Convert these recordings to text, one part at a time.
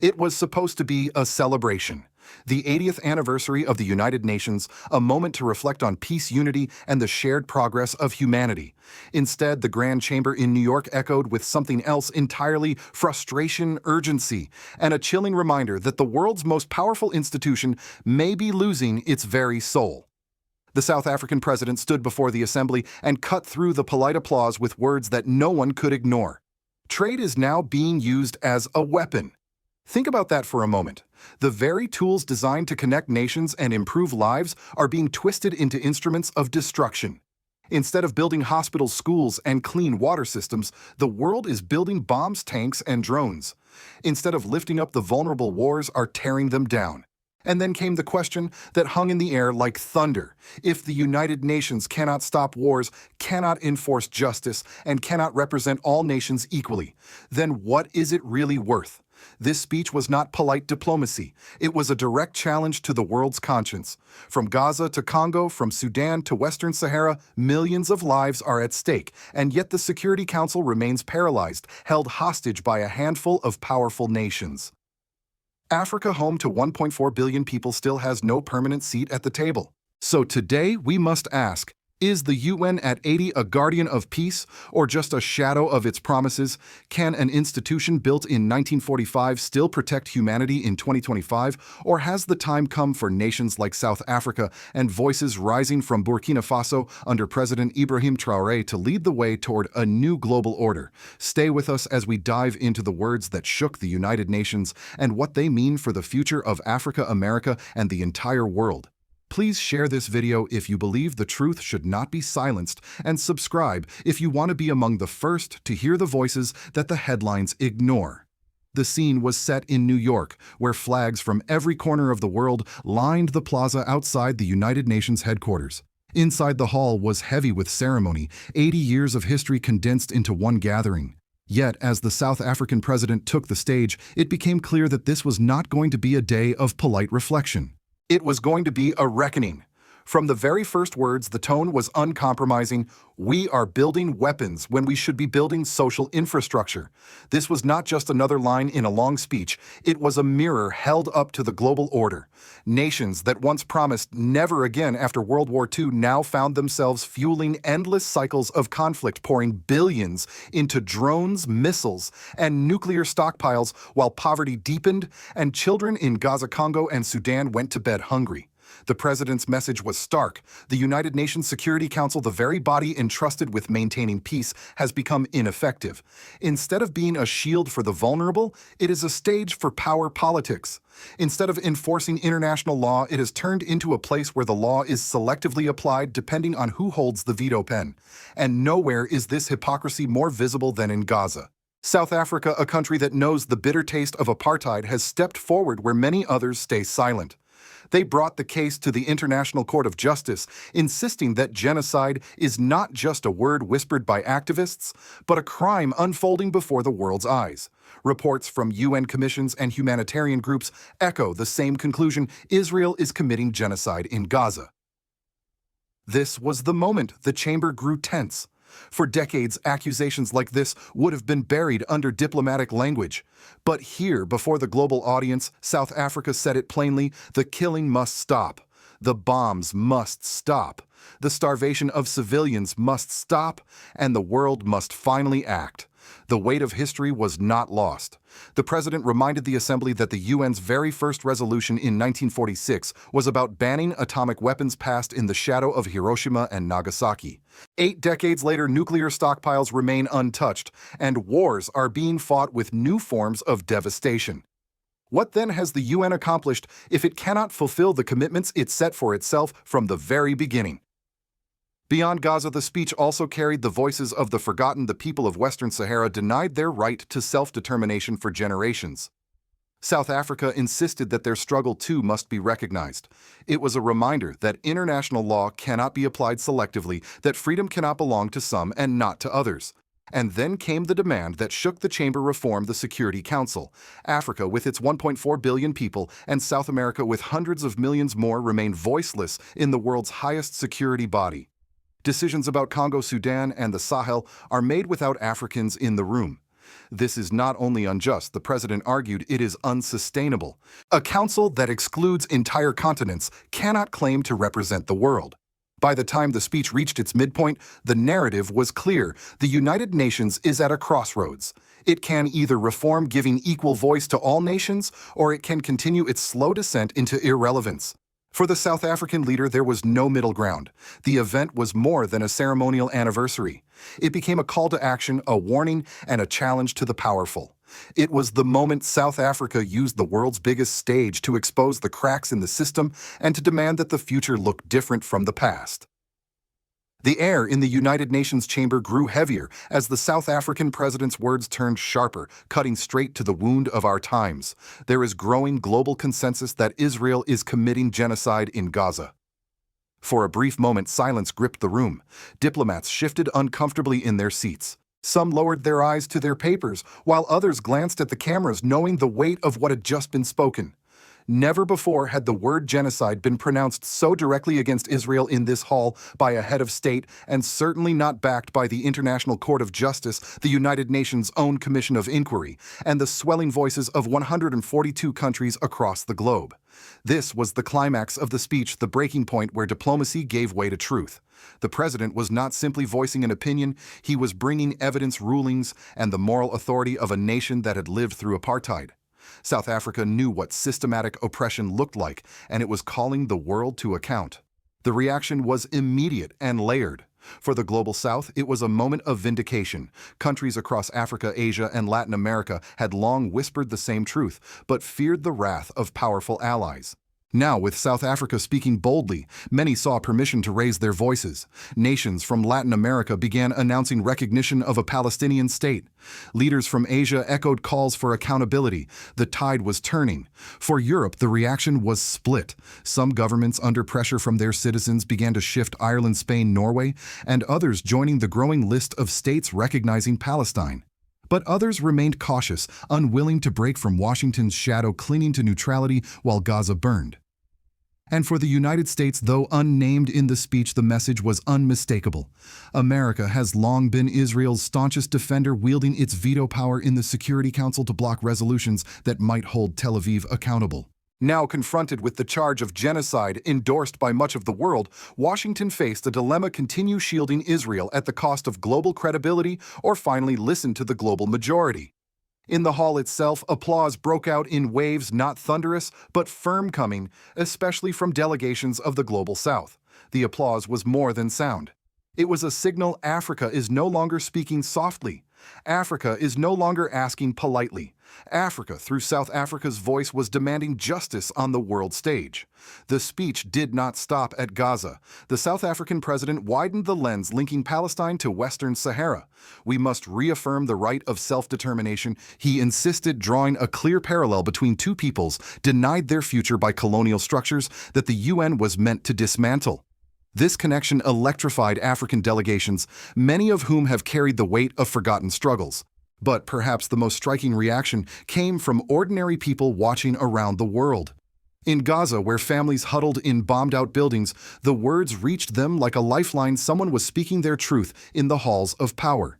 It was supposed to be a celebration. The 80th anniversary of the United Nations, a moment to reflect on peace, unity, and the shared progress of humanity. Instead, the Grand Chamber in New York echoed with something else entirely: frustration, urgency, and a chilling reminder that the world's most powerful institution may be losing its very soul. The South African president stood before the assembly and cut through the polite applause with words that no one could ignore. Trade is now being used as a weapon. Think about that for a moment. The very tools designed to connect nations and improve lives are being twisted into instruments of destruction. Instead of building hospitals, schools, and clean water systems, the world is building bombs, tanks, and drones. Instead of lifting up the vulnerable, wars are tearing them down. And then came the question that hung in the air like thunder. If the United Nations cannot stop wars, cannot enforce justice, and cannot represent all nations equally, then what is it really worth? This speech was not polite diplomacy. It was a direct challenge to the world's conscience. From Gaza to Congo, from Sudan to Western Sahara, millions of lives are at stake, and yet the Security Council remains paralyzed, held hostage by a handful of powerful nations. Africa, home to 1.4 billion people, still has no permanent seat at the table. So today we must ask, is the UN at 80 a guardian of peace or just a shadow of its promises? Can an institution built in 1945 still protect humanity in 2025? Or has the time come for nations like South Africa and voices rising from Burkina Faso under President Ibrahim Traore to lead the way toward a new global order? Stay with us as we dive into the words that shook the United Nations and what they mean for the future of Africa, America, and the entire world. Please share this video if you believe the truth should not be silenced, and subscribe if you want to be among the first to hear the voices that the headlines ignore. The scene was set in New York, where flags from every corner of the world lined the plaza outside the United Nations headquarters. Inside the hall was heavy with ceremony, 80 years of history condensed into one gathering. Yet, as the South African president took the stage, it became clear that this was not going to be a day of polite reflection. It was going to be a reckoning. From the very first words, the tone was uncompromising. We are building weapons when we should be building social infrastructure. This was not just another line in a long speech. It was a mirror held up to the global order. Nations that once promised never again after World War II now found themselves fueling endless cycles of conflict, pouring billions into drones, missiles, and nuclear stockpiles while poverty deepened and children in Gaza, Congo, and Sudan went to bed hungry. The president's message was stark. The United Nations Security Council, the very body entrusted with maintaining peace, has become ineffective. Instead of being a shield for the vulnerable, it is a stage for power politics. Instead of enforcing international law, it has turned into a place where the law is selectively applied depending on who holds the veto pen. And nowhere is this hypocrisy more visible than in Gaza. South Africa, a country that knows the bitter taste of apartheid, has stepped forward where many others stay silent. They brought the case to the International Court of Justice, insisting that genocide is not just a word whispered by activists, but a crime unfolding before the world's eyes. Reports from UN commissions and humanitarian groups echo the same conclusion: Israel is committing genocide in Gaza. This was the moment the chamber grew tense. For decades, accusations like this would have been buried under diplomatic language. But here, before the global audience, South Africa said it plainly: the killing must stop. The bombs must stop. The starvation of civilians must stop, and the world must finally act. The weight of history was not lost. The president reminded the assembly that the UN's very first resolution in 1946 was about banning atomic weapons passed in the shadow of Hiroshima and Nagasaki. 8 decades later, nuclear stockpiles remain untouched, and wars are being fought with new forms of devastation. What then has the UN accomplished if it cannot fulfill the commitments it set for itself from the very beginning? Beyond Gaza, the speech also carried the voices of the forgotten. The people of Western Sahara denied their right to self-determination for generations. South Africa insisted that their struggle too must be recognized. It was a reminder that international law cannot be applied selectively, that freedom cannot belong to some and not to others. And then came the demand that shook the chamber: reform the Security Council. Africa, with its 1.4 billion people, and South America, with hundreds of millions more, remain voiceless in the world's highest security body. Decisions about Congo, Sudan, and the Sahel are made without Africans in the room. This is not only unjust, the president argued, it is unsustainable. A council that excludes entire continents cannot claim to represent the world. By the time the speech reached its midpoint, the narrative was clear. The United Nations is at a crossroads. It can either reform, giving equal voice to all nations, or it can continue its slow descent into irrelevance. For the South African leader, there was no middle ground. The event was more than a ceremonial anniversary. It became a call to action, a warning, and a challenge to the powerful. It was the moment South Africa used the world's biggest stage to expose the cracks in the system and to demand that the future look different from the past. The air in the United Nations chamber grew heavier as the South African president's words turned sharper, cutting straight to the wound of our times. There is growing global consensus that Israel is committing genocide in Gaza. For a brief moment, silence gripped the room. Diplomats shifted uncomfortably in their seats. Some lowered their eyes to their papers, while others glanced at the cameras, knowing the weight of what had just been spoken. Never before had the word genocide been pronounced so directly against Israel in this hall by a head of state, and certainly not backed by the International Court of Justice, the United Nations' own Commission of Inquiry, and the swelling voices of 142 countries across the globe. This was the climax of the speech, the breaking point where diplomacy gave way to truth. The president was not simply voicing an opinion, he was bringing evidence, rulings, and the moral authority of a nation that had lived through apartheid. South Africa knew what systematic oppression looked like, and it was calling the world to account. The reaction was immediate and layered. For the Global South, it was a moment of vindication. Countries across Africa, Asia, and Latin America had long whispered the same truth, but feared the wrath of powerful allies. Now, with South Africa speaking boldly, many saw permission to raise their voices. Nations from Latin America began announcing recognition of a Palestinian state. Leaders from Asia echoed calls for accountability. The tide was turning. For Europe, the reaction was split. Some governments, under pressure from their citizens, began to shift Ireland, Spain, Norway, and others joining the growing list of states recognizing Palestine. But others remained cautious, unwilling to break from Washington's shadow, clinging to neutrality while Gaza burned. And for the United States, though unnamed in the speech, the message was unmistakable. America has long been Israel's staunchest defender, wielding its veto power in the Security Council to block resolutions that might hold Tel Aviv accountable. Now confronted with the charge of genocide endorsed by much of the world, Washington faced a dilemma: continue shielding Israel at the cost of global credibility, or finally listen to the global majority. In the hall itself, applause broke out in waves, not thunderous, but firm, coming, especially from delegations of the Global South. The applause was more than sound. It was a signal Africa is no longer speaking softly. Africa is no longer asking politely. Africa, through South Africa's voice, was demanding justice on the world stage. The speech did not stop at Gaza. The South African president widened the lens, linking Palestine to Western Sahara. We must reaffirm the right of self-determination, he insisted, drawing a clear parallel between two peoples denied their future by colonial structures that the UN was meant to dismantle. This connection electrified African delegations, many of whom have carried the weight of forgotten struggles. But perhaps the most striking reaction came from ordinary people watching around the world. In Gaza, where families huddled in bombed-out buildings, the words reached them like a lifeline. Someone was speaking their truth in the halls of power.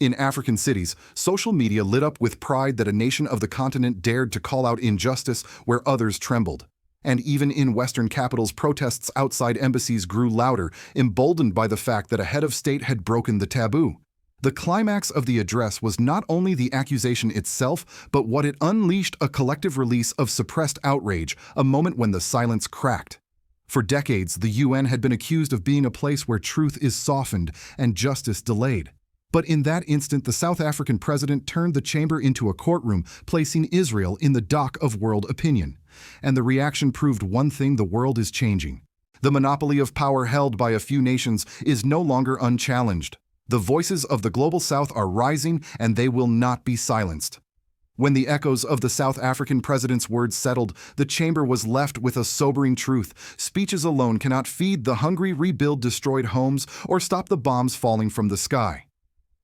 In African cities, social media lit up with pride that a nation of the continent dared to call out injustice where others trembled. And even in Western capitals, protests outside embassies grew louder, emboldened by the fact that a head of state had broken the taboo. The climax of the address was not only the accusation itself, but what it unleashed: a collective release of suppressed outrage, a moment when the silence cracked. For decades, the UN had been accused of being a place where truth is softened and justice delayed. But in that instant, the South African president turned the chamber into a courtroom, placing Israel in the dock of world opinion. And the reaction proved one thing: the world is changing. The monopoly of power held by a few nations is no longer unchallenged. The voices of the Global South are rising, and they will not be silenced. When the echoes of the South African president's words settled, the chamber was left with a sobering truth: speeches alone cannot feed the hungry, rebuild destroyed homes, or stop the bombs falling from the sky.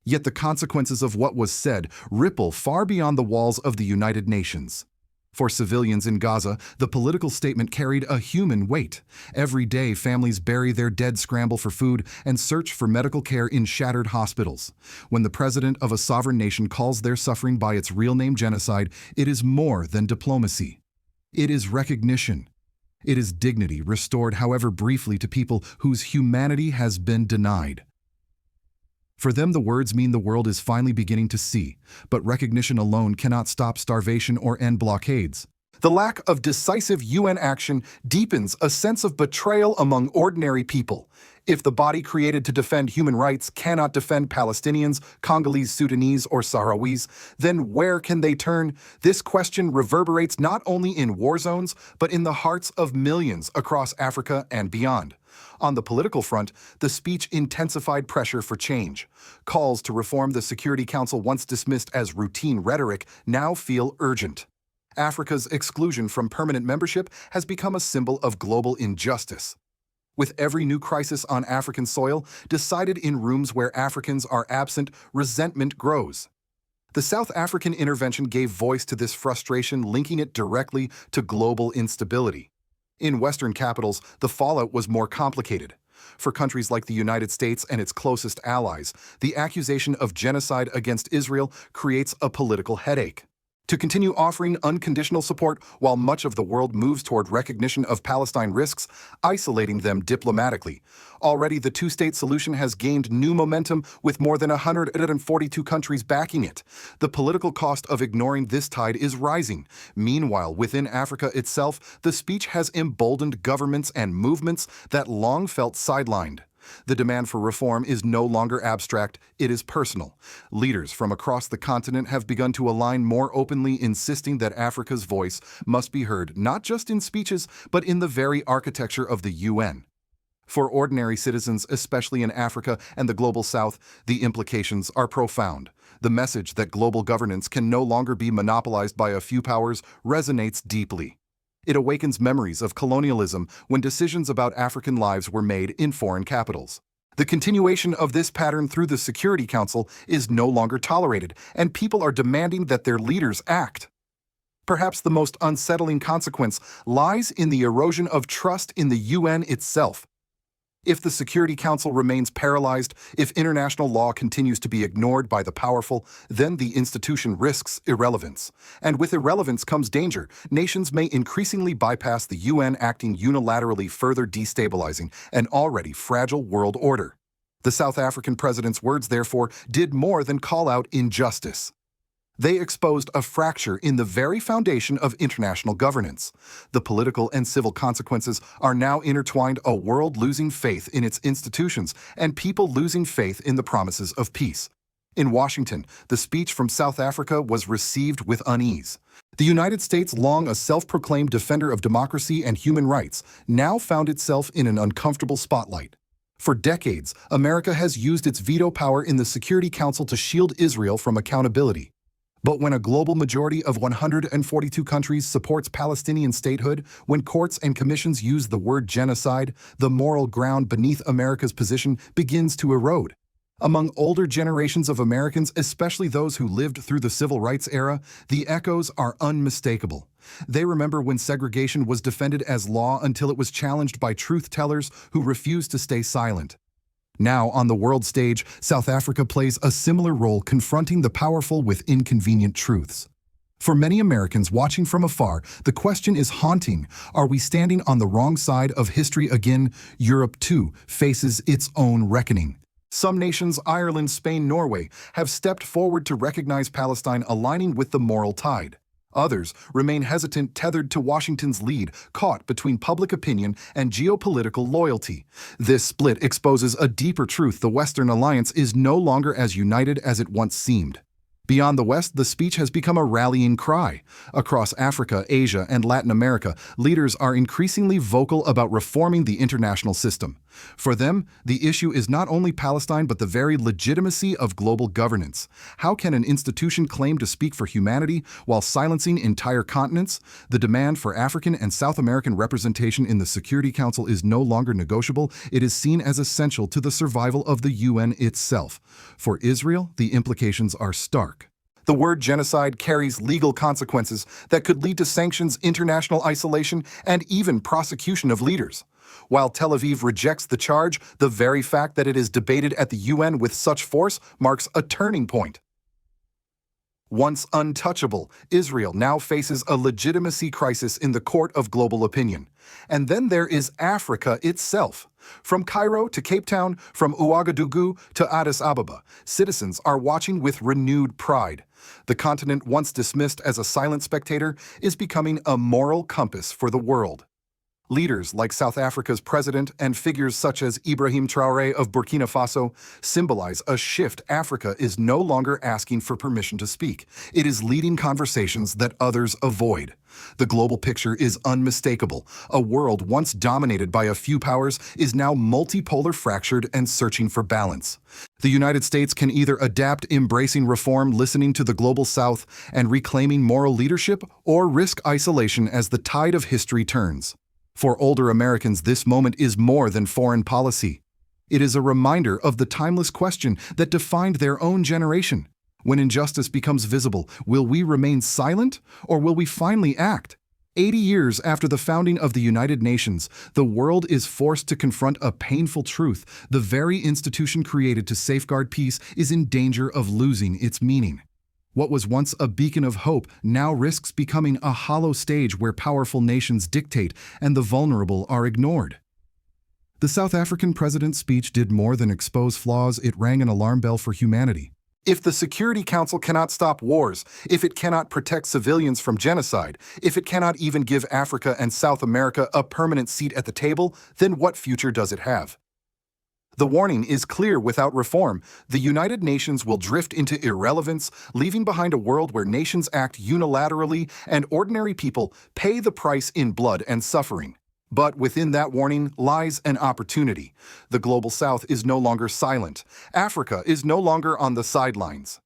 Yet the consequences of what was said ripple far beyond the walls of the United Nations. For civilians in Gaza, the political statement carried a human weight. Every day, families bury their dead, scramble for food, and search for medical care in shattered hospitals. When the president of a sovereign nation calls their suffering by its real name genocide, it is more than diplomacy. It is recognition. It is dignity restored, however briefly, to people whose humanity has been denied. For them, the words mean the world is finally beginning to see, but recognition alone cannot stop starvation or end blockades. The lack of decisive UN action deepens a sense of betrayal among ordinary people. If the body created to defend human rights cannot defend Palestinians, Congolese, Sudanese, or Sahrawis, then where can they turn? This question reverberates not only in war zones, but in the hearts of millions across Africa and beyond. On the political front, the speech intensified pressure for change. Calls to reform the Security Council, once dismissed as routine rhetoric, now feel urgent. Africa's exclusion from permanent membership has become a symbol of global injustice. With every new crisis on African soil decided in rooms where Africans are absent, resentment grows. The South African intervention gave voice to this frustration, linking it directly to global instability. In Western capitals, the fallout was more complicated. For countries like the United States and its closest allies, the accusation of genocide against Israel creates a political headache. To continue offering unconditional support while much of the world moves toward recognition of Palestine risks isolating them diplomatically. Already, the two-state solution has gained new momentum with more than 142 countries backing it. The political cost of ignoring this tide is rising. Meanwhile, within Africa itself, the speech has emboldened governments and movements that long felt sidelined. The demand for reform is no longer abstract, it is personal. Leaders from across the continent have begun to align more openly, insisting that Africa's voice must be heard not just in speeches, but in the very architecture of the UN. For ordinary citizens, especially in Africa and the global South, the implications are profound. The message that global governance can no longer be monopolized by a few powers resonates deeply. It awakens memories of colonialism when decisions about African lives were made in foreign capitals. The continuation of this pattern through the Security Council is no longer tolerated, and people are demanding that their leaders act. Perhaps the most unsettling consequence lies in the erosion of trust in the UN itself. If the Security Council remains paralyzed, if international law continues to be ignored by the powerful, then the institution risks irrelevance. And with irrelevance comes danger. Nations may increasingly bypass the UN, acting unilaterally, further destabilizing an already fragile world order. The South African president's words, therefore, did more than call out injustice. They exposed a fracture in the very foundation of international governance. The political and civil consequences are now intertwined, a world losing faith in its institutions and people losing faith in the promises of peace. In Washington, the speech from South Africa was received with unease. The United States, long a self-proclaimed defender of democracy and human rights, now found itself in an uncomfortable spotlight. For decades, America has used its veto power in the Security Council to shield Israel from accountability. But when a global majority of 142 countries supports Palestinian statehood, when courts and commissions use the word genocide, the moral ground beneath America's position begins to erode. Among older generations of Americans, especially those who lived through the civil rights era, the echoes are unmistakable. They remember when segregation was defended as law until it was challenged by truth-tellers who refused to stay silent. Now, on the world stage, South Africa plays a similar role, confronting the powerful with inconvenient truths. For many Americans watching from afar, the question is haunting. Are we standing on the wrong side of history again? Europe, too, faces its own reckoning. Some nations, Ireland, Spain, Norway, have stepped forward to recognize Palestine, aligning with the moral tide. Others remain hesitant, tethered to Washington's lead, caught between public opinion and geopolitical loyalty. This split exposes a deeper truth: the Western alliance is no longer as united as it once seemed. Beyond the West, the speech has become a rallying cry. Across Africa, Asia, and Latin America, leaders are increasingly vocal about reforming the international system. For them, the issue is not only Palestine but the very legitimacy of global governance. How can an institution claim to speak for humanity while silencing entire continents? The demand for African and South American representation in the Security Council is no longer negotiable. It is seen as essential to the survival of the UN itself. For Israel, the implications are stark. The word genocide carries legal consequences that could lead to sanctions, international isolation, and even prosecution of leaders. While Tel Aviv rejects the charge, the very fact that it is debated at the UN with such force marks a turning point. Once untouchable, Israel now faces a legitimacy crisis in the court of global opinion. And then there is Africa itself. From Cairo to Cape Town, from Ouagadougou to Addis Ababa, citizens are watching with renewed pride. The continent, once dismissed as a silent spectator, is becoming a moral compass for the world. Leaders like South Africa's president and figures such as Ibrahim Traore of Burkina Faso symbolize a shift. Africa is no longer asking for permission to speak. It is leading conversations that others avoid. The global picture is unmistakable. A world once dominated by a few powers is now multipolar, fractured, and searching for balance. The United States can either adapt, embracing reform, listening to the global South, and reclaiming moral leadership, or risk isolation as the tide of history turns. For older Americans, this moment is more than foreign policy. It is a reminder of the timeless question that defined their own generation. When injustice becomes visible, will we remain silent, or will we finally act? 80 years after the founding of the United Nations, the world is forced to confront a painful truth. The very institution created to safeguard peace is in danger of losing its meaning. What was once a beacon of hope now risks becoming a hollow stage where powerful nations dictate and the vulnerable are ignored. The South African president's speech did more than expose flaws, it rang an alarm bell for humanity. If the Security Council cannot stop wars, if it cannot protect civilians from genocide, if it cannot even give Africa and South America a permanent seat at the table, then what future does it have? The warning is clear: without reform, the United Nations will drift into irrelevance, leaving behind a world where nations act unilaterally and ordinary people pay the price in blood and suffering. But within that warning lies an opportunity. The global South is no longer silent. Africa is no longer on the sidelines.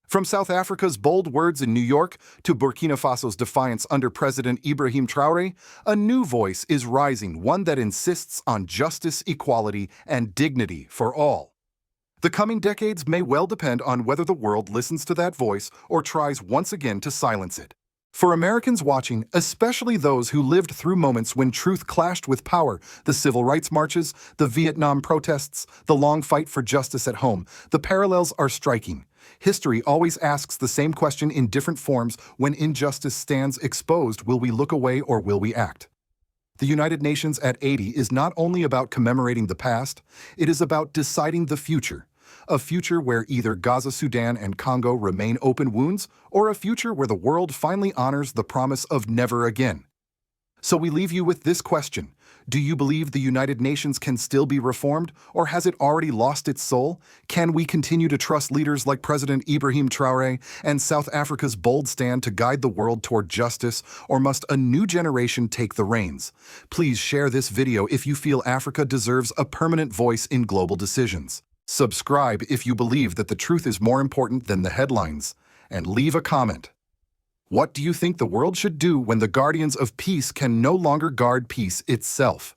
From South Africa's bold words in New York to Burkina Faso's defiance under President Ibrahim Traore, a new voice is rising, one that insists on justice, equality, and dignity for all. The coming decades may well depend on whether the world listens to that voice or tries once again to silence it. For Americans watching, especially those who lived through moments when truth clashed with power, the civil rights marches, the Vietnam protests, the long fight for justice at home, the parallels are striking. History always asks the same question in different forms. When injustice stands exposed, will we look away or will we act? The United Nations at 80 is not only about commemorating the past, it is about deciding the future. A future where either Gaza, Sudan, and Congo remain open wounds, or a future where the world finally honors the promise of never again. So we leave you with this question. Do you believe the United Nations can still be reformed, or has it already lost its soul? Can we continue to trust leaders like President Ibrahim Traore and South Africa's bold stand to guide the world toward justice, or must a new generation take the reins? Please share this video if you feel Africa deserves a permanent voice in global decisions. Subscribe if you believe that the truth is more important than the headlines, and leave a comment. What do you think the world should do when the guardians of peace can no longer guard peace itself?